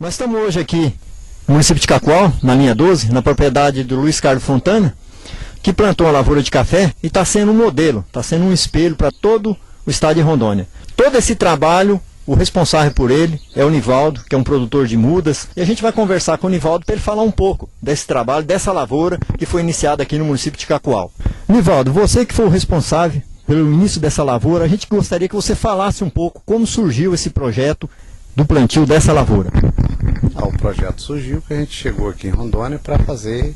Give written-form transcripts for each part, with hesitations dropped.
Nós estamos hoje aqui no município de Cacoal, na linha 12, na propriedade do Luiz Carlos Fontana, que plantou uma lavoura de café e está sendo um modelo, está sendo um espelho para todo o estado de Rondônia. Todo esse trabalho, o responsável por ele é o Nivaldo, que é um produtor de mudas, e a gente vai conversar com o Nivaldo para ele falar um pouco desse trabalho, dessa lavoura que foi iniciada aqui no município de Cacoal. Nivaldo, você que foi o responsável pelo início dessa lavoura, a gente gostaria que você falasse um pouco como surgiu esse projeto do plantio dessa lavoura. O projeto surgiu que a gente chegou aqui em Rondônia para fazer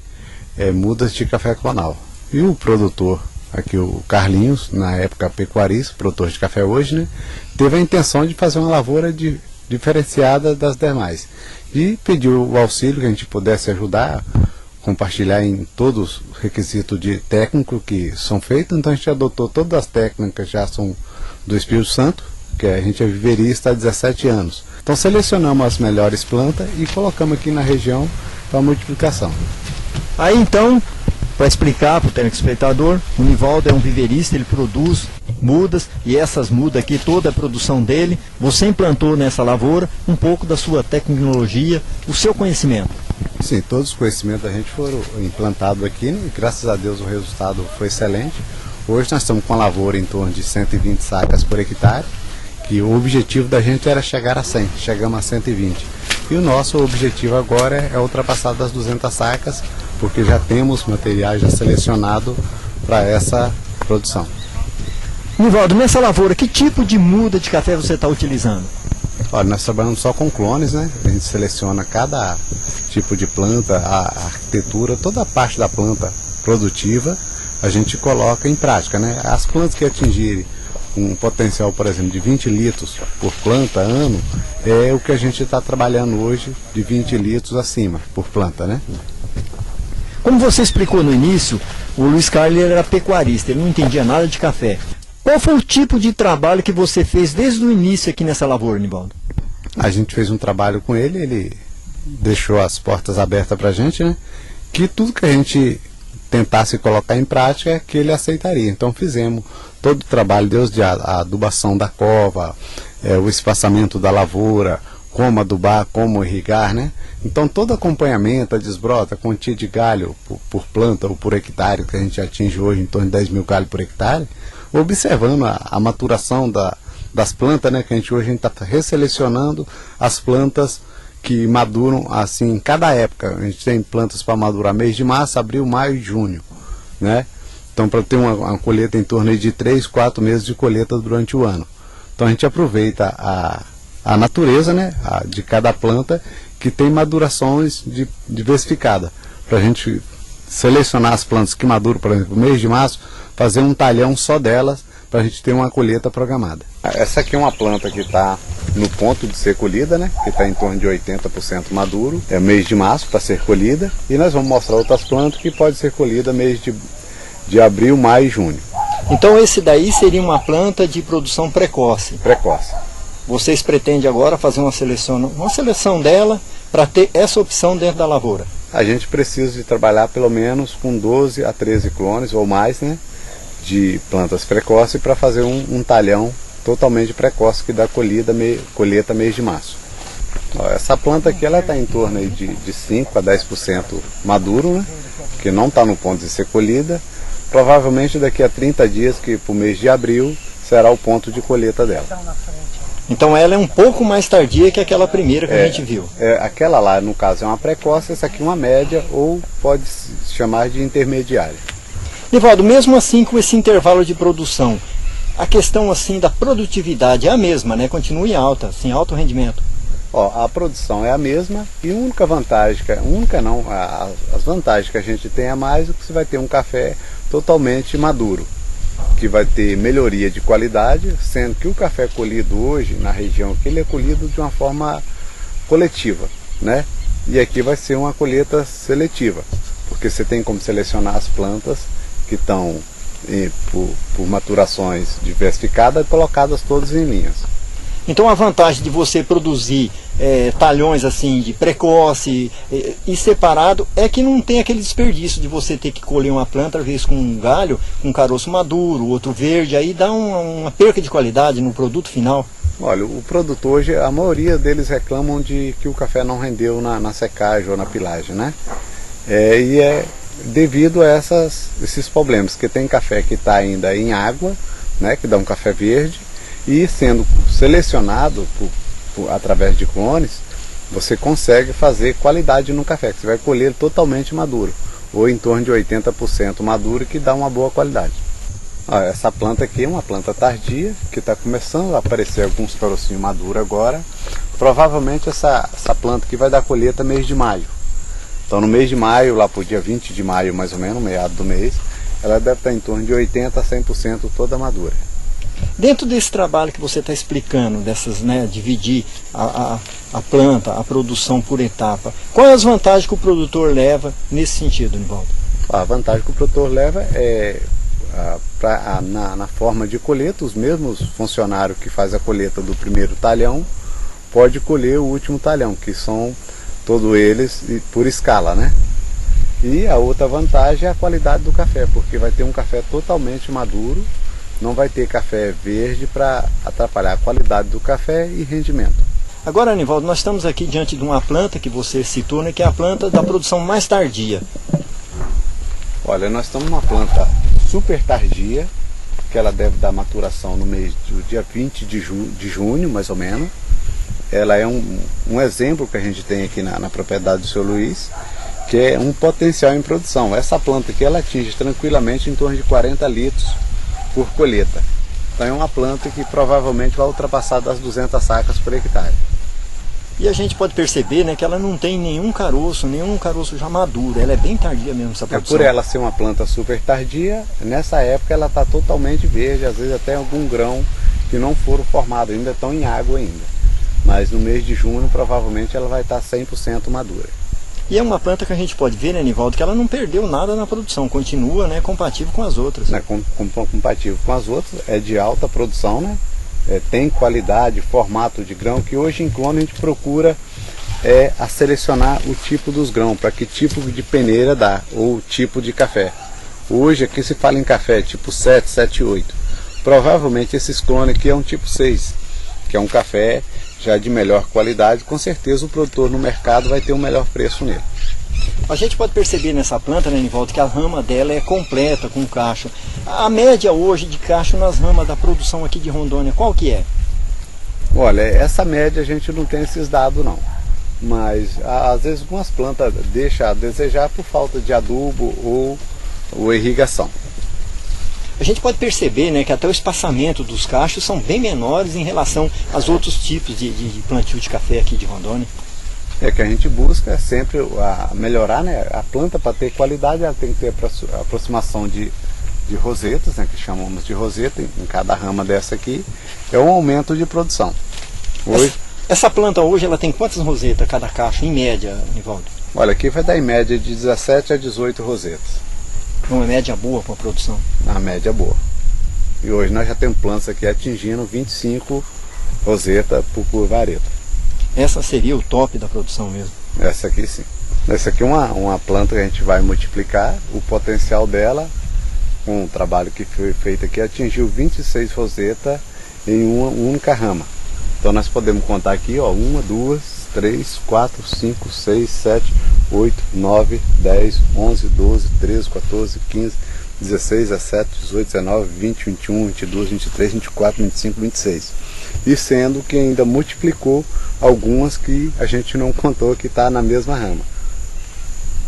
mudas de café clonal. E o produtor, aqui o Carlinhos, na época pecuarista, produtor de café hoje, né, teve a intenção de fazer uma lavoura diferenciada das demais. E pediu o auxílio que a gente pudesse ajudar, compartilhar em todos os requisitos de técnico que são feitos. Então a gente adotou todas as técnicas, já são do Espírito Santo, que a gente é viverista há 17 anos. Então selecionamos as melhores plantas e colocamos aqui na região para multiplicação. Aí então, para explicar para o telespectador, o Nivaldo é um viverista, ele produz mudas, e essas mudas aqui, toda a produção dele, você implantou nessa lavoura um pouco da sua tecnologia, o seu conhecimento. Sim, todos os conhecimentos da gente foram implantados aqui, né? E graças a Deus o resultado foi excelente. Hoje nós estamos com a lavoura em torno de 120 sacas por hectare, que o objetivo da gente era chegar a 100, chegamos a 120. E o nosso objetivo agora é ultrapassar das 200 sacas, porque já temos material já selecionado para essa produção. Nivaldo, nessa lavoura, que tipo de muda de café você está utilizando? Olha, nós trabalhamos só com clones, né? A gente seleciona cada tipo de planta, a arquitetura, toda a parte da planta produtiva, a gente coloca em prática, né? As plantas que atingirem um potencial, por exemplo, de 20 litros por planta ano, é o que a gente está trabalhando hoje, de 20 litros acima por planta, né? Como você explicou no início, o Luiz Carlos era pecuarista, ele não entendia nada de café. Qual foi o tipo de trabalho que você fez desde o início aqui nessa lavoura, Nivaldo? A gente fez um trabalho com ele, ele deixou as portas abertas para a gente, né? Que tudo que a gente tentasse colocar em prática, que ele aceitaria. Então fizemos todo o trabalho, desde a adubação da cova, o espaçamento da lavoura, como adubar, como irrigar, né? Então todo acompanhamento, a desbrota, a quantia de galho por planta ou por hectare, que a gente atinge hoje em torno de 10 mil galhos por hectare, observando a maturação das plantas, né? Que hoje a gente está resselecionando as plantas que maduram assim em cada época. A gente tem plantas para madurar mês de março, abril, maio e junho, né? Então para ter uma colheita em torno de 3, 4 meses de colheita durante o ano. Então a gente aproveita a natureza, né, de cada planta que tem madurações diversificadas, para a gente selecionar as plantas que maduram, por exemplo, no mês de março, fazer um talhão só delas, para a gente ter uma colheita programada. Essa aqui é uma planta que está no ponto de ser colhida, né, que está em torno de 80% maduro, é mês de março para ser colhida, e nós vamos mostrar outras plantas que pode ser colhida mês de abril, maio e junho. Então esse daí seria uma planta de produção precoce. Precoce. Vocês pretendem agora fazer uma seleção dela para ter essa opção dentro da lavoura? A gente precisa de trabalhar pelo menos com 12 a 13 clones ou mais, né, de plantas precoces para fazer um talhão totalmente precoce que dá colheita mês de março. Ó, essa planta aqui ela está em torno aí de 5 a 10% maduro, né, que não está no ponto de ser colhida. Provavelmente daqui a 30 dias, que para o mês de abril, será o ponto de colheita dela. Então ela é um pouco mais tardia que aquela primeira que a gente viu. Aquela lá, no caso, é uma precoce, essa aqui é uma média, ou pode se chamar de intermediária. Nivaldo, mesmo assim com esse intervalo de produção, a questão assim da produtividade é a mesma, né? Continua em alta, assim, alto rendimento. Ó, a produção é a mesma e a única vantagem, as vantagens que a gente tem a mais é que você vai ter um café totalmente maduro, que vai ter melhoria de qualidade, sendo que o café colhido hoje na região aqui, ele é colhido de uma forma coletiva, né? E aqui vai ser uma colheita seletiva, porque você tem como selecionar as plantas que estão por maturações diversificadas, colocadas todas em linhas. Então a vantagem de você produzir talhões assim de precoce e separado é que não tem aquele desperdício de você ter que colher uma planta, às vezes com um galho, com um caroço maduro, outro verde, aí dá uma perca de qualidade no produto final. Olha, o produtor hoje, a maioria deles reclamam de que o café não rendeu na secagem ou na pilagem, né? E é devido a esses problemas, que tem café que está ainda em água, né, que dá um café verde, e sendo selecionado através de clones, você consegue fazer qualidade no café, que você vai colher ele totalmente maduro, ou em torno de 80% maduro, que dá uma boa qualidade. Essa planta aqui é uma planta tardia, que está começando a aparecer alguns carocinhos maduros agora. Provavelmente essa planta aqui vai dar colheita mês de maio. Então no mês de maio, lá para o dia 20 de maio mais ou menos, meado do mês, ela deve estar em torno de 80% a 100% toda madura. Dentro desse trabalho que você está explicando, dividir a planta, a produção por etapa, quais as vantagens que o produtor leva nesse sentido, Nivaldo? A vantagem que o produtor leva é na forma de colheita. Os mesmos funcionários que fazem a colheita do primeiro talhão pode colher o último talhão, que são todos eles por escala, né? E a outra vantagem é a qualidade do café, porque vai ter um café totalmente maduro, não vai ter café verde para atrapalhar a qualidade do café e rendimento. Agora, Nivaldo, nós estamos aqui diante de uma planta que você citou, né, que é a planta da produção mais tardia. Olha, nós estamos numa planta super tardia, que ela deve dar maturação no mês do dia 20 de junho, mais ou menos. Ela é um exemplo que a gente tem aqui na propriedade do seu Luiz, que é um potencial em produção. Essa planta aqui ela atinge tranquilamente em torno de 40 litros por colheita. Então é uma planta que provavelmente vai ultrapassar das 200 sacas por hectare. E a gente pode perceber, né, que ela não tem nenhum caroço já maduro, ela é bem tardia mesmo essa produção. Por ela ser uma planta super tardia, nessa época ela está totalmente verde, às vezes até algum grão que não foram formados, ainda estão em água ainda. Mas no mês de junho provavelmente ela vai estar 100% madura. E é uma planta que a gente pode ver, né, Nivaldo, que ela não perdeu nada na produção, continua, né, compatível com as outras. Compatível com as outras, é de alta produção, né? Tem qualidade, formato de grão, que hoje em clone a gente procura a selecionar o tipo dos grãos, para que tipo de peneira dá, ou tipo de café. Hoje aqui se fala em café tipo 7, 7, 8. Provavelmente esses clones aqui é um tipo 6, que é um café já de melhor qualidade. Com certeza o produtor no mercado vai ter um melhor preço nele. A gente pode perceber nessa planta, né, Nivaldo, que a rama dela é completa com cacho. A média hoje de cacho nas ramas da produção aqui de Rondônia, qual que é? Olha, essa média a gente não tem esses dados não. Mas às vezes algumas plantas deixam a desejar por falta de adubo ou irrigação. A gente pode perceber, né, que até o espaçamento dos cachos são bem menores em relação aos outros tipos de plantio de café aqui de Rondônia. Que a gente busca sempre melhorar, né, a planta. Para ter qualidade ela tem que ter aproximação de rosetas, né, que chamamos de roseta, em cada rama dessa aqui, é um aumento de produção. Essa planta hoje ela tem quantas rosetas cada cacho, em média, Nivaldo? Olha, aqui vai dar em média de 17 a 18 rosetas. Uma média boa para a produção? Uma média boa. E hoje nós já temos plantas aqui atingindo 25 rosetas por vareta. Essa seria o top da produção mesmo? Essa aqui sim. Essa aqui é uma planta que a gente vai multiplicar. O potencial dela, com o trabalho que foi feito aqui, atingiu 26 rosetas em uma única rama. Então nós podemos contar aqui, ó, 1, 2, 3, 4, 5, 6, 7, 8, 9, 10, 11, 12, 13, 14, 15, 16, 17, 18, 19, 20, 21, 22, 23, 24, 25, 26. E sendo que ainda multiplicou algumas que a gente não contou que está na mesma rama.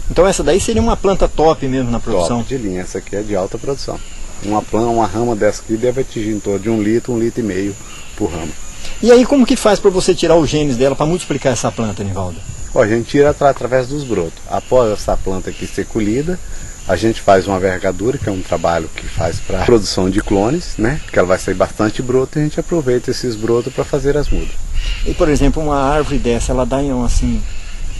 Então essa daí seria uma planta top mesmo na produção? Top de linha, essa aqui é de alta produção. Uma rama dessa aqui deve atingir em torno de 1 litro, 1,5 litro por rama. E aí como que faz para você tirar os genes dela para multiplicar essa planta, Nivaldo? A gente tira através dos brotos. Após essa planta aqui ser colhida, a gente faz uma vergadura, que é um trabalho que faz para a produção de clones, né? Que ela vai sair bastante broto, e a gente aproveita esses brotos para fazer as mudas. E por exemplo, uma árvore dessa, ela dá assim,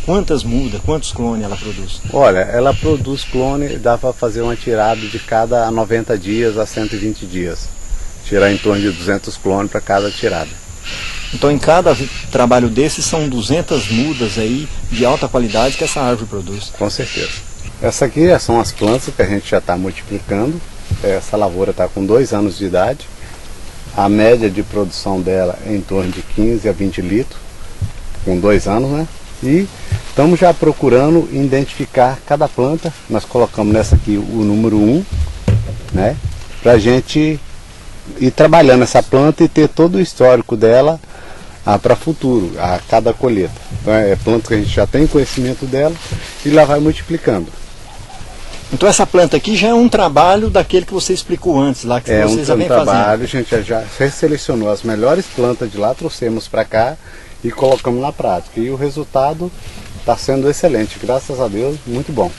quantas mudas, quantos clones ela produz? Olha, ela produz clone, dá para fazer uma tirada de cada 90 dias a 120 dias. Tirar em torno de 200 clones para cada tirada. Então em cada trabalho desses são 200 mudas aí de alta qualidade que essa árvore produz. Com certeza. Essa aqui são as plantas que a gente já está multiplicando. Essa lavoura está com 2 anos de idade. A média de produção dela é em torno de 15 a 20 litros, com 2 anos, né? E estamos já procurando identificar cada planta. Nós colocamos nessa aqui o número 1, né? Para a gente ir trabalhando essa planta e ter todo o histórico dela para futuro, a cada colheita. Então é planta que a gente já tem conhecimento dela e lá vai multiplicando. Então essa planta aqui já é um trabalho daquele que você explicou antes, lá que vocês já vem fazendo. A gente já selecionou as melhores plantas de lá, trouxemos para cá e colocamos na prática. E o resultado está sendo excelente, graças a Deus, muito bom.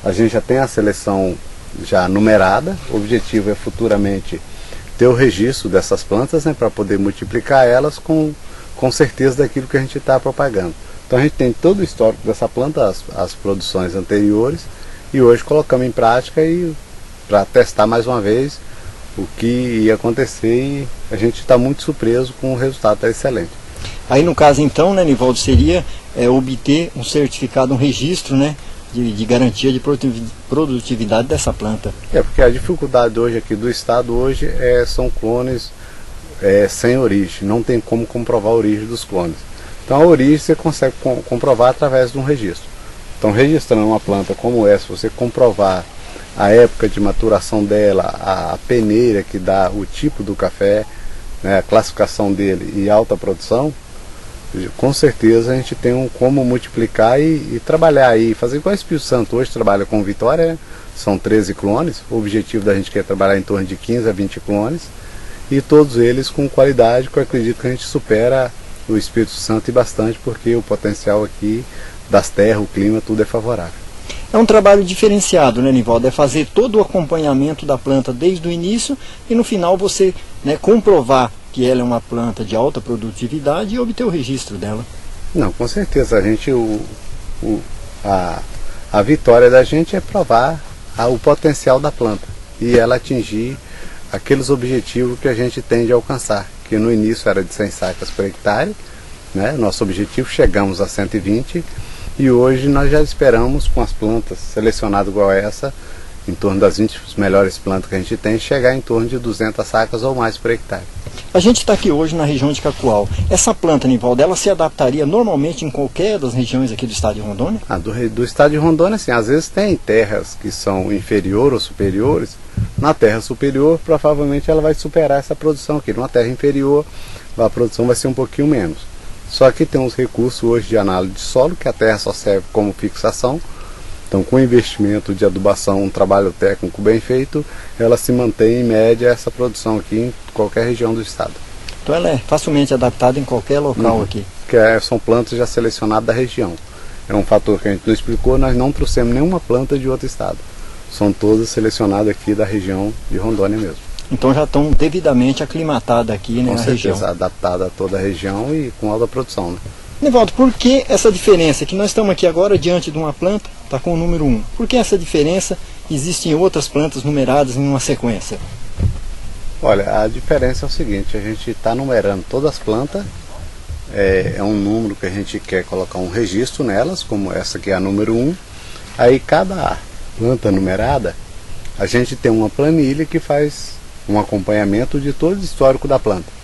A gente já tem a seleção já numerada, o objetivo é futuramente ter o registro dessas plantas, né, para poder multiplicar elas com certeza daquilo que a gente está propagando. Então a gente tem todo o histórico dessa planta, as produções anteriores, e hoje colocamos em prática e para testar mais uma vez o que ia acontecer, e a gente está muito surpreso com o resultado, está excelente. Aí no caso então, né, Nivaldo, seria obter um certificado, um registro, né, de garantia de produtividade dessa planta. Porque a dificuldade hoje aqui do estado hoje são clones sem origem, não tem como comprovar a origem dos clones. Então a origem você consegue comprovar através de um registro. Então registrando uma planta como essa, você comprovar a época de maturação dela, a peneira que dá o tipo do café, né, a classificação dele e alta produção, com certeza a gente tem como multiplicar e trabalhar aí, fazer igual o Espírito Santo hoje trabalha com Vitória, né? São 13 clones, o objetivo da gente é trabalhar em torno de 15 a 20 clones, e todos eles com qualidade que eu acredito que a gente supera o Espírito Santo e bastante, porque o potencial aqui das terras, o clima, tudo é favorável. É um trabalho diferenciado, né, Nivaldo? É fazer todo o acompanhamento da planta desde o início e no final você, né, comprovar que ela é uma planta de alta produtividade e obter o registro dela. Não, com certeza. A gente, a vitória da gente é provar o potencial da planta e ela atingir aqueles objetivos que a gente tem de alcançar, que no início era de 100 sacas por hectare, né? Nosso objetivo, chegamos a 120 e hoje nós já esperamos, com as plantas selecionadas igual essa, em torno das 20 melhores plantas que a gente tem, chegar em torno de 200 sacas ou mais por hectare. A gente está aqui hoje na região de Cacoal. Essa planta, Nivaldo, ela se adaptaria normalmente em qualquer das regiões aqui do estado de Rondônia? Do estado de Rondônia, sim. Às vezes tem terras que são inferiores ou superiores. Na terra superior, provavelmente ela vai superar essa produção aqui. Numa terra inferior, a produção vai ser um pouquinho menos. Só que tem uns recursos hoje de análise de solo, que a terra só serve como fixação. Então, com investimento de adubação, um trabalho técnico bem feito, ela se mantém em média essa produção aqui em qualquer região do estado. Então ela é facilmente adaptada em qualquer local aqui? São plantas já selecionadas da região. É um fator que a gente não explicou, nós não trouxemos nenhuma planta de outro estado. São todas selecionadas aqui da região de Rondônia mesmo. Então já estão devidamente aclimatadas aqui, né, na região. Com certeza, adaptada a toda a região e com alta produção, né? Nivaldo, por que essa diferença? Que nós estamos aqui agora diante de uma planta, está com o número 1. Por que essa diferença existe em outras plantas numeradas em uma sequência? Olha, a diferença é o seguinte, a gente está numerando todas as plantas, é um número que a gente quer colocar um registro nelas, como essa aqui é a número 1. Aí cada planta numerada, a gente tem uma planilha que faz um acompanhamento de todo o histórico da planta.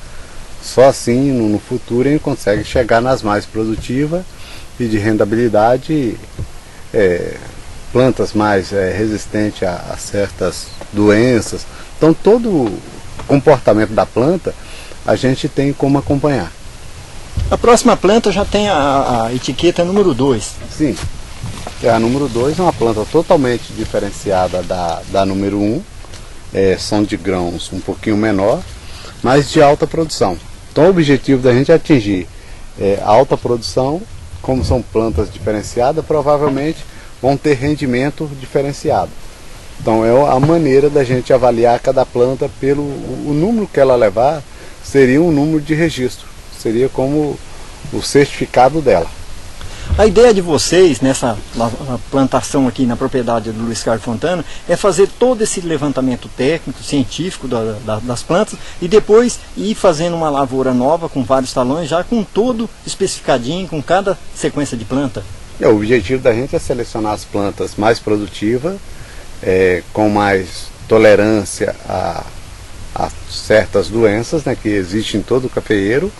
Só assim, no futuro, a gente consegue chegar nas mais produtivas e de rentabilidade, plantas mais resistentes a certas doenças. Então, todo o comportamento da planta, a gente tem como acompanhar. A próxima planta já tem a etiqueta número 2. Sim, a número 2 é uma planta totalmente diferenciada da número 1. São de grãos um pouquinho menor, mas de alta produção. Então o objetivo da gente é atingir alta produção. Como são plantas diferenciadas, provavelmente vão ter rendimento diferenciado. Então é a maneira da gente avaliar cada planta pelo o número que ela levar, seria um número de registro, seria como o certificado dela. A ideia de vocês nessa plantação aqui na propriedade do Luiz Carlos Fontana é fazer todo esse levantamento técnico, científico das plantas e depois ir fazendo uma lavoura nova com vários talões, já com tudo especificadinho, com cada sequência de planta. O objetivo da gente é selecionar as plantas mais produtivas, com mais tolerância a certas doenças, né, que existem em todo o cafeeiro,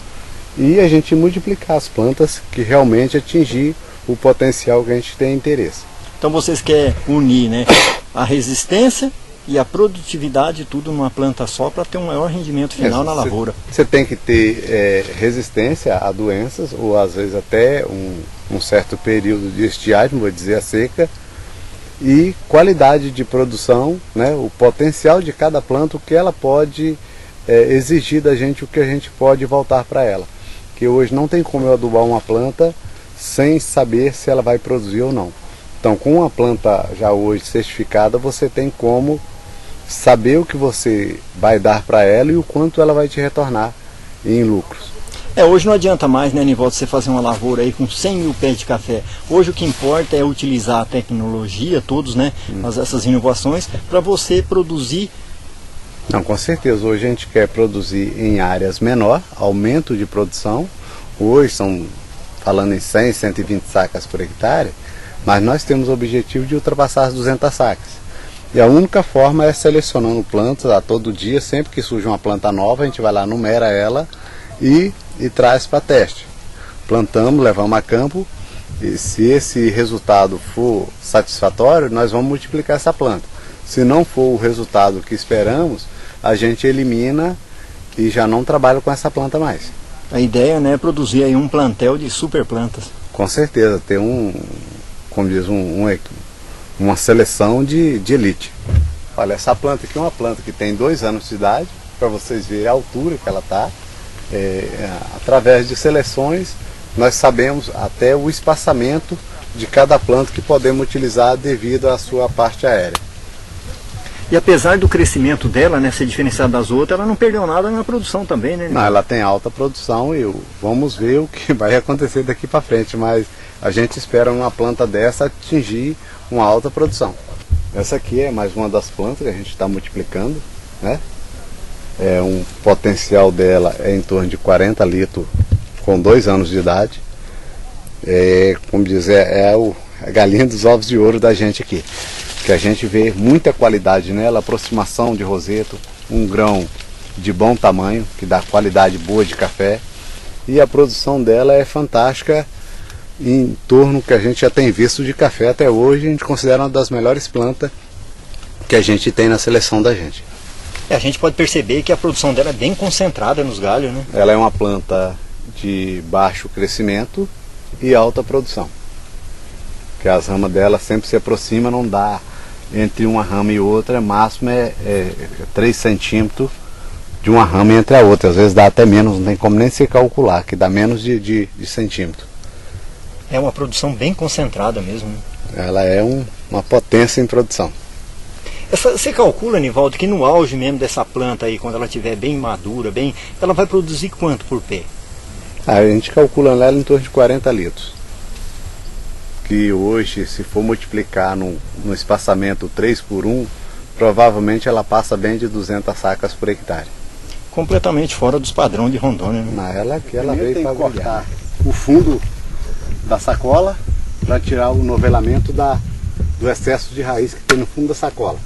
e a gente multiplicar as plantas que realmente atingir o potencial que a gente tem interesse. Então vocês querem unir, né, a resistência e a produtividade, tudo numa planta só, para ter um maior rendimento final na lavoura. Você tem que ter resistência a doenças, ou às vezes até um certo período de estiagem, vou dizer a seca, e qualidade de produção, né, o potencial de cada planta, o que ela pode exigir da gente, o que a gente pode voltar para ela. Que hoje não tem como eu adubar uma planta sem saber se ela vai produzir ou não. Então, com uma planta já hoje certificada, você tem como saber o que você vai dar para ela e o quanto ela vai te retornar em lucros. Hoje não adianta mais, né, Nivaldo, você fazer uma lavoura aí com 100 mil pés de café. Hoje o que importa é utilizar a tecnologia, todos, né, essas inovações, para você produzir. Não, com certeza. Hoje a gente quer produzir em áreas menor, aumento de produção. Hoje são, falando em 100, 120 sacas por hectare, mas nós temos o objetivo de ultrapassar as 200 sacas. E a única forma é selecionando plantas a todo dia. Sempre que surge uma planta nova, a gente vai lá, numera ela e traz para teste. Plantamos, levamos a campo, e se esse resultado for satisfatório, nós vamos multiplicar essa planta. Se não for o resultado que esperamos, a gente elimina e já não trabalha com essa planta mais. A ideia, né, é produzir aí um plantel de super plantas. Com certeza, ter como diz, uma seleção de elite. Olha, essa planta aqui é uma planta que tem 2 anos de idade, para vocês verem a altura que ela está. Através de seleções, nós sabemos até o espaçamento de cada planta que podemos utilizar devido à sua parte aérea. E apesar do crescimento dela, né, ser diferenciada das outras, ela não perdeu nada na produção também, né? Não, ela tem alta produção e vamos ver o que vai acontecer daqui para frente, mas a gente espera uma planta dessa atingir uma alta produção. Essa aqui é mais uma das plantas que a gente está multiplicando, né? Um potencial dela é em torno de 40 litros com 2 anos de idade. Como dizer, a galinha dos ovos de ouro da gente aqui. Que a gente vê muita qualidade nela, aproximação de roseto, um grão de bom tamanho, que dá qualidade boa de café. E a produção dela é fantástica, em torno que a gente já tem visto de café até hoje. A gente considera uma das melhores plantas que a gente tem na seleção da gente. A gente pode perceber que a produção dela é bem concentrada nos galhos, né? Ela é uma planta de baixo crescimento e alta produção. Que as ramas dela sempre se aproximam, não dá entre uma rama e outra, máximo é 3 centímetros de uma rama entre a outra. Às vezes dá até menos, não tem como nem se calcular, que dá menos de centímetro. É uma produção bem concentrada mesmo, né? Ela é uma potência em produção. Você calcula, Nivaldo, que no auge mesmo dessa planta aí, quando ela estiver bem madura, ela vai produzir quanto por pé? A gente calcula ela em torno de 40 litros. Que hoje, se for multiplicar no espaçamento 3 por 1, provavelmente ela passa bem de 200 sacas por hectare. Completamente fora dos padrões de Rondônia, né? Ela veio para cortar o fundo da sacola para tirar o novelamento do excesso de raiz que tem no fundo da sacola.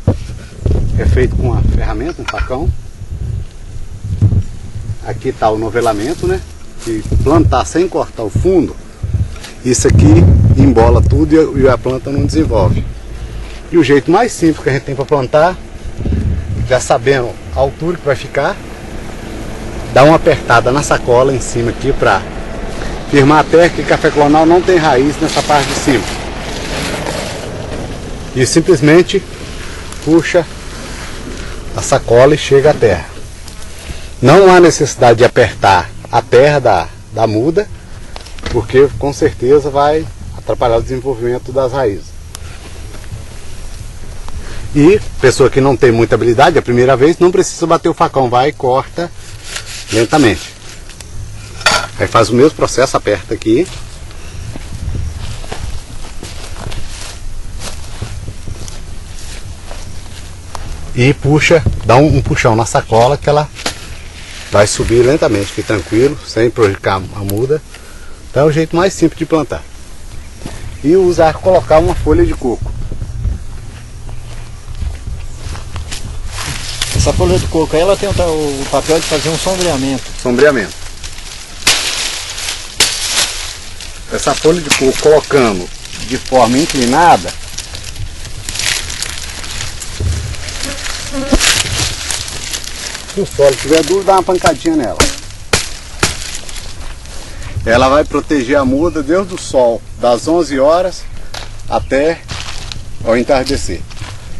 É feito com uma ferramenta, um facão. Aqui está o novelamento, né? E plantar sem cortar o fundo, isso aqui embola tudo e a planta não desenvolve. E o jeito mais simples que a gente tem para plantar, já sabendo a altura que vai ficar, dá uma apertada na sacola em cima aqui para firmar a terra, que café clonal não tem raiz nessa parte de cima. E simplesmente puxa a sacola e chega à terra. Não há necessidade de apertar a terra da muda, porque com certeza vai atrapalhar o desenvolvimento das raízes. E pessoa que não tem muita habilidade, a primeira vez, não precisa bater o facão, vai e corta lentamente. Aí faz o mesmo processo, aperta aqui. E puxa, dá um puxão na sacola que ela vai subir lentamente, fique tranquilo, sem prejudicar a muda. Então é o jeito mais simples de plantar. E colocar uma folha de coco. Essa folha de coco aí, ela tem o papel de fazer um sombreamento. Sombreamento. Essa folha de coco colocando de forma inclinada, se o solo estiver duro, dá uma pancadinha nela. Ela vai proteger a muda desde o sol, das 11 horas até ao entardecer.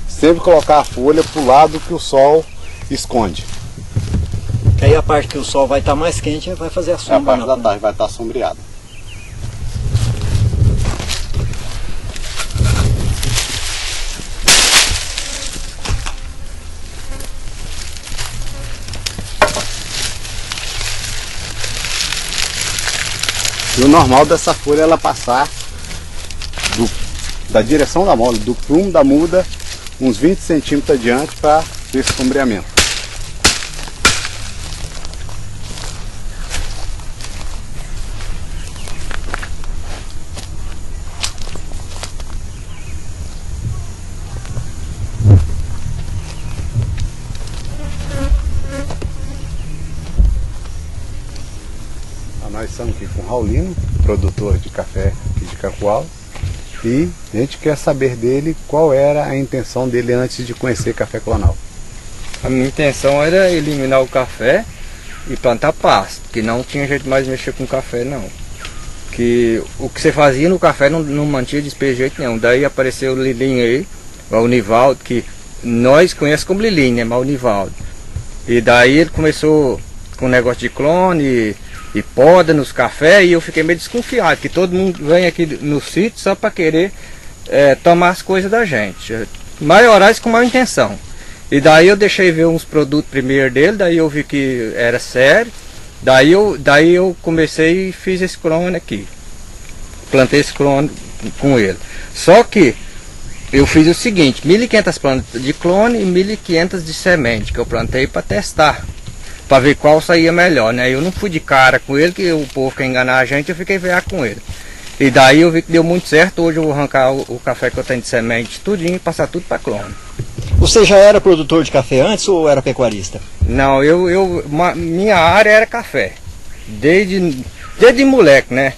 Sempre colocar a folha para o lado que o sol esconde. Aí a parte que o sol vai estar mais quente vai fazer a sombra. A parte da tarde vai estar sombreada. E o normal dessa folha é ela passar da direção da mola, do prumo da muda, uns 20 centímetros adiante para ter esse sombreamento. Nós estamos aqui com o Raulino, produtor de café aqui de Cacoal, e a gente quer saber dele qual era a intenção dele antes de conhecer café clonal. A minha intenção era eliminar o café e plantar pasto, que não tinha jeito mais de mexer com café não. Que o que você fazia no café não mantinha despejo de jeito nenhum. Daí apareceu o Lilinho aí, o Nivaldo, que nós conhecemos como Lilinho, né? Mas o Nivaldo. E daí ele começou com o negócio de clone e poda nos cafés, e eu fiquei meio desconfiado, que todo mundo vem aqui no sítio só para querer tomar as coisas da gente. Maiorais com má intenção. E daí eu deixei ver uns produtos primeiro dele, daí eu vi que era sério, daí eu comecei e fiz esse clone aqui. Plantei esse clone com ele. Só que eu fiz o seguinte, 1.500 plantas de clone e 1.500 de semente, que eu plantei para testar, para ver qual saía melhor, né? Eu não fui de cara com ele, que o povo quer enganar a gente, eu fiquei veaco com ele. E daí eu vi que deu muito certo. Hoje eu vou arrancar o café que eu tenho de semente tudinho e passar tudo para clone. Você já era produtor de café antes ou era pecuarista? Não, minha área era café, desde moleque, né?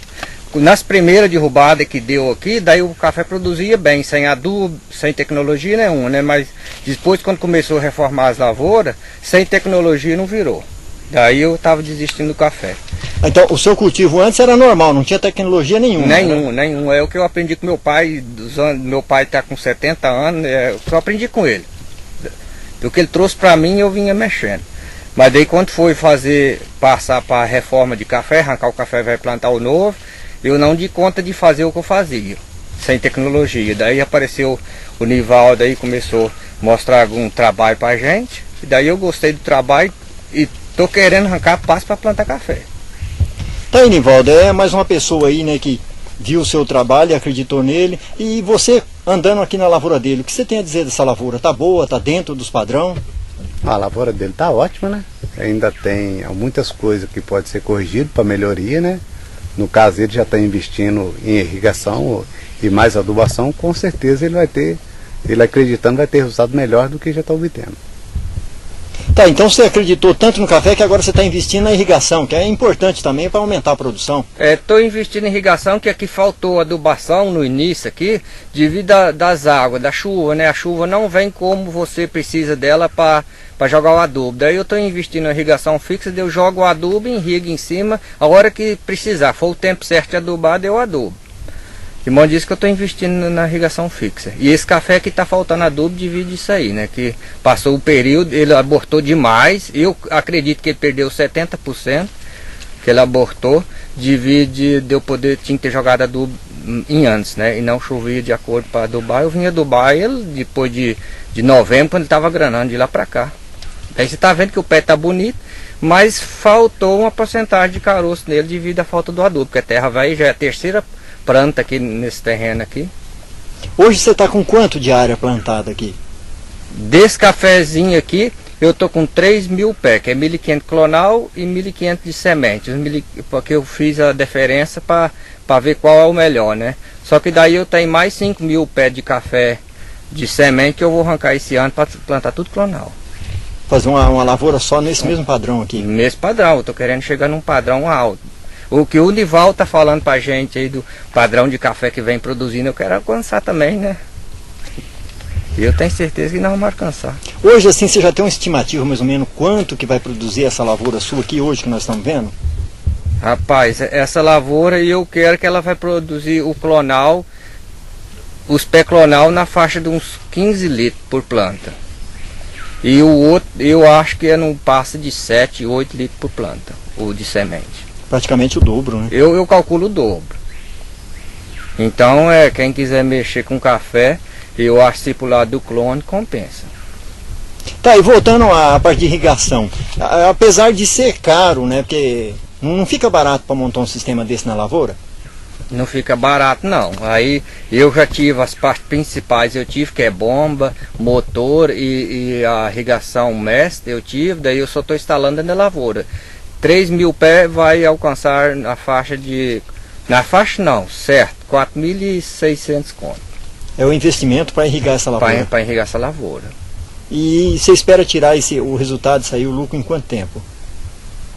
Nas primeiras derrubadas que deu aqui, daí o café produzia bem, sem adubo, sem tecnologia nenhuma, né? Mas depois, quando começou a reformar as lavouras, sem tecnologia não virou. Daí eu estava desistindo do café. Então o seu cultivo antes era normal, não tinha tecnologia nenhuma? Nenhum. É o que eu aprendi com meu pai. Meu pai está com 70 anos, eu só aprendi com ele. O que ele trouxe para mim eu vinha mexendo. Mas daí quando foi passar para a reforma de café, arrancar o café e vai plantar o novo, eu não dei conta de fazer o que eu fazia, sem tecnologia. Daí apareceu o Nivaldo, aí começou a mostrar algum trabalho para a gente. E daí eu gostei do trabalho e estou querendo arrancar passo para plantar café. Tá aí, Nivaldo, é mais uma pessoa aí, né, que viu o seu trabalho e acreditou nele. E você andando aqui na lavoura dele, o que você tem a dizer dessa lavoura? Tá boa, tá dentro dos padrões? A lavoura dele tá ótima, né? Ainda tem muitas coisas que pode ser corrigido para melhoria, né? No caso, ele já está investindo em irrigação e mais adubação, com certeza ele acreditando vai ter resultado melhor do que já está obtendo. Tá, então você acreditou tanto no café que agora você está investindo na irrigação, que é importante também para aumentar a produção. Estou investindo em irrigação, que aqui faltou adubação no início aqui, devido das águas, da chuva, né? A chuva não vem como você precisa dela para jogar o adubo. Daí eu estou investindo em irrigação fixa, eu jogo o adubo e irrigo em cima, a hora que precisar. For o tempo certo de adubar, deu adubo. De modo disso que eu estou investindo na irrigação fixa. E esse café que está faltando adubo divide isso aí, né? Que passou o período, ele abortou demais. Eu acredito que ele perdeu 70%, que ele abortou, divide de eu poder, tinha que ter jogado adubo em antes, né? E não chovia de acordo para adubar. Eu vinha adubar ele depois de novembro, quando ele estava granando de lá para cá. Aí você está vendo que o pé está bonito, mas faltou uma porcentagem de caroço nele devido à falta do adubo, porque a terra vai, já é a terceira planta aqui nesse terreno aqui. Hoje você está com quanto de área plantada aqui? Desse cafezinho aqui, eu tô com 3.000 pés, que é 1.500 clonal e 1.500 de semente, porque eu fiz a diferença para ver qual é o melhor, né? Só que daí eu tenho mais 5.000 pés de café de semente que eu vou arrancar esse ano para plantar tudo clonal. Fazer uma lavoura só nesse mesmo padrão aqui. Nesse padrão, eu tô querendo chegar num padrão alto. O que o Nival tá falando pra gente aí do padrão de café que vem produzindo, eu quero alcançar também, né? E eu tenho certeza que nós vamos alcançar. Hoje, assim, você já tem uma estimativa mais ou menos quanto que vai produzir essa lavoura sua aqui hoje que nós estamos vendo? Rapaz, essa lavoura eu quero que ela vai produzir o clonal, os pé clonal na faixa de uns 15 litros por planta. E o outro, eu acho que não passa de 7, 8 litros por planta, o de semente. Praticamente o dobro, né? Eu calculo o dobro. Então, quem quiser mexer com café, eu acho que pro lado do clone compensa. Tá, e voltando à parte de irrigação, apesar de ser caro, né, porque não fica barato para montar um sistema desse na lavoura? Não fica barato não. Aí eu já tive as partes principais, eu tive que é bomba, motor e a irrigação mestre, eu tive, daí eu só estou instalando na lavoura. 3.000 pés vai alcançar na faixa de... Na faixa não, certo, 4.600 conto. É o investimento para irrigar essa lavoura? Para irrigar essa lavoura. E você espera tirar o resultado, sair o lucro em quanto tempo?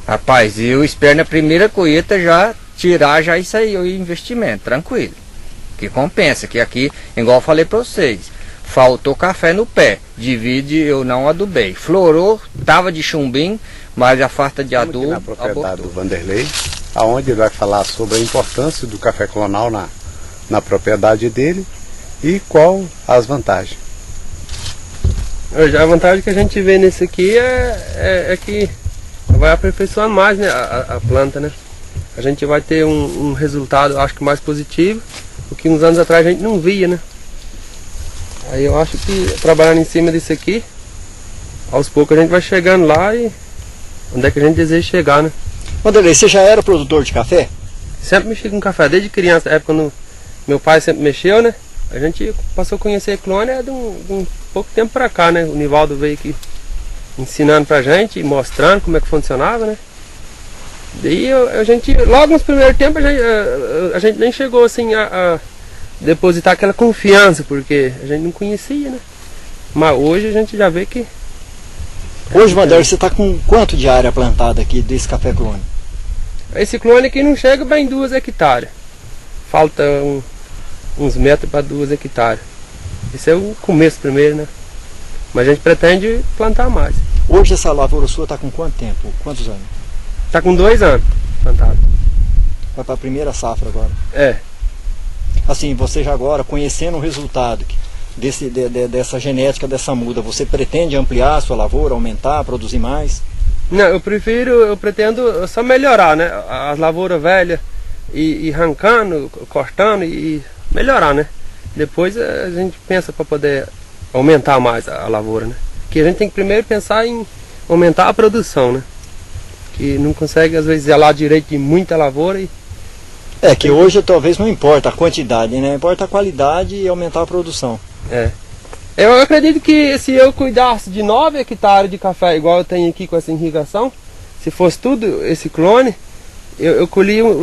Rapaz, eu espero na primeira colheita já tirar já isso aí, o investimento, tranquilo. Que compensa, que aqui, igual eu falei para vocês, faltou café no pé, divide eu não adubei. Florou, tava de chumbinho, mas a falta de adubo na propriedade abortou. do Vanderlei, aonde ele vai falar sobre a importância do café clonal na propriedade dele e qual as vantagens. A vantagem que a gente vê nesse aqui é que vai aperfeiçoando mais, né, a planta, né? A gente vai ter um resultado, acho que mais positivo, o que uns anos atrás a gente não via, né? Aí eu acho que trabalhando em cima disso aqui, aos poucos a gente vai chegando lá e onde é que a gente deseja chegar, né? Vanderlei, você já era produtor de café? Sempre mexi com café, desde criança, na época quando meu pai sempre mexeu, né? A gente passou a conhecer clone de um pouco tempo pra cá, né? O Nivaldo veio aqui ensinando pra gente, mostrando como é que funcionava, né? Daí a gente, logo nos primeiros tempos, a gente nem chegou assim a depositar aquela confiança, porque a gente não conhecia, né? Mas hoje a gente já vê que... Hoje, Vanderlei, você está com quanto de área plantada aqui desse café clone? Esse clone aqui não chega bem 2 hectares. Falta uns metros para 2 hectares. Esse é o começo primeiro, né? Mas a gente pretende plantar mais. Hoje essa lavoura sua está com quanto tempo? Quantos anos? Está com 2 anos plantado. Vai para a primeira safra agora. É. Assim, você já agora, conhecendo o resultado dessa genética, dessa muda, você pretende ampliar a sua lavoura, aumentar, produzir mais? Não, eu pretendo só melhorar, né? As lavouras velhas e arrancando, cortando e melhorar, né? Depois a gente pensa para poder aumentar mais a lavoura, né? Que a gente tem que primeiro pensar em aumentar a produção, né? Que não consegue às vezes zelar direito de muita lavoura e... É, que hoje talvez não importa a quantidade, né? Importa a qualidade e aumentar a produção. É. Eu acredito que se eu cuidasse de 9 hectares de café, igual eu tenho aqui com essa irrigação, se fosse tudo esse clone, eu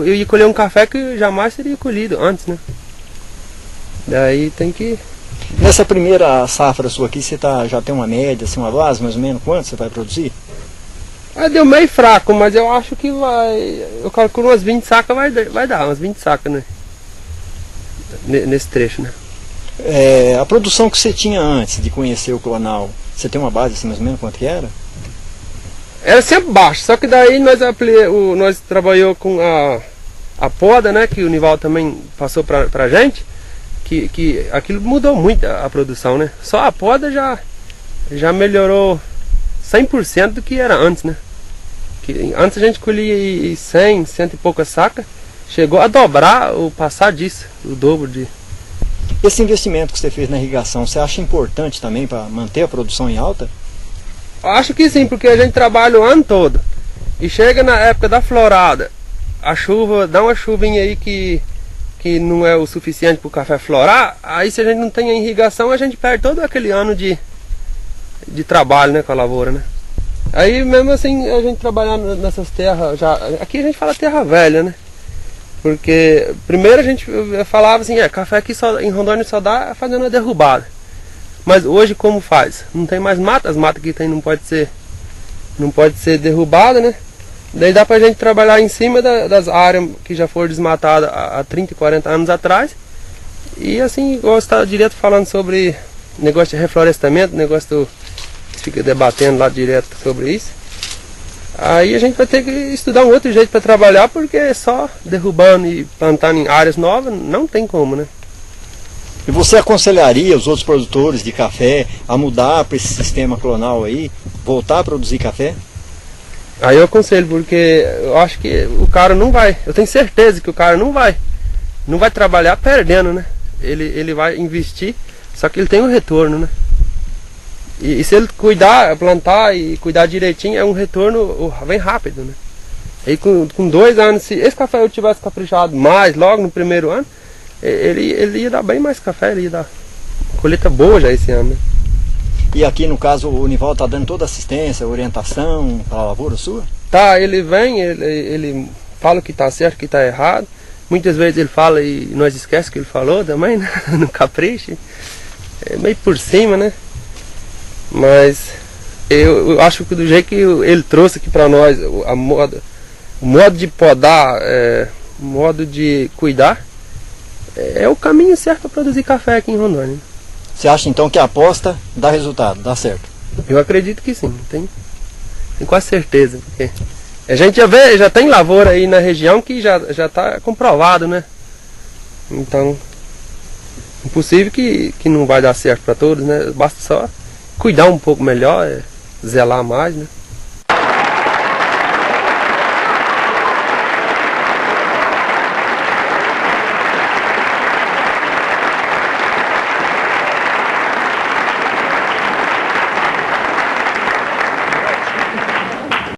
ia colher um café que jamais seria colhido antes, né? Daí tem que... Nessa primeira safra sua aqui, você já tem uma média, assim, uma base, mais ou menos, quanto você vai produzir? Deu meio fraco, mas eu acho que vai... Eu calculo umas 20 sacas, vai dar umas 20 sacas, né? Nesse trecho, né? A produção que você tinha antes de conhecer o clonal, você tem uma base assim mais ou menos quanto que era? Era sempre baixo, só que daí nós trabalhou com a poda, né, que o Nivaldo também passou pra gente, que aquilo mudou muito a produção, né? Só a poda já melhorou 100% do que era antes, né? Que antes a gente colhia 100 e poucas sacas, chegou a dobrar o passar disso, o dobro de... Esse investimento que você fez na irrigação, você acha importante também para manter a produção em alta? Acho que sim, porque a gente trabalha o ano todo. E chega na época da florada, a chuva, dá uma chuvinha aí que não é o suficiente para o café florar, aí se a gente não tem a irrigação, a gente perde todo aquele ano de trabalho, né, com a lavoura, né? Aí mesmo assim, a gente trabalhando nessas terras, aqui a gente fala terra velha, né? Porque primeiro a gente falava assim, café aqui em Rondônia só dá fazendo a derrubada. Mas hoje como faz? Não tem mais mata, as matas que tem não pode ser não pode ser derrubada, né? Daí dá pra gente trabalhar em cima das áreas que já foram desmatadas há 30 e 40 anos atrás. E assim, igual você está direto falando sobre negócio de reflorestamento, negócio do... fica debatendo lá direto sobre isso. Aí a gente vai ter que estudar um outro jeito para trabalhar, porque só derrubando e plantando em áreas novas não tem como, né? E você aconselharia os outros produtores de café a mudar para esse sistema clonal aí, voltar a produzir café? Aí eu aconselho, porque eu acho que o cara não vai, eu tenho certeza que o cara não vai trabalhar perdendo, né? Ele vai investir, só que ele tem um retorno, né? E se ele cuidar, plantar e cuidar direitinho, é um retorno bem rápido, né? Aí com 2 anos, se esse café eu tivesse caprichado mais logo no primeiro ano, ele ia dar bem mais café, ele ia dar colheita boa já esse ano, né? E aqui no caso o Nivaldo está dando toda assistência, orientação para a lavoura sua? Tá, ele vem, ele fala o que está certo, o que está errado. Muitas vezes ele fala e nós esquecemos o que ele falou também, né? No capricho. É meio por cima, né? Mas eu acho que do jeito que ele trouxe aqui para nós, o modo de podar, o modo de cuidar, é o caminho certo para produzir café aqui em Rondônia. Você acha então que a aposta dá resultado, dá certo? Eu acredito que sim, tenho quase certeza, porque a gente já tem lavoura aí na região que já está comprovado, né? Então, impossível que não vai dar certo para todos, né? Basta só cuidar um pouco melhor, zelar mais, né?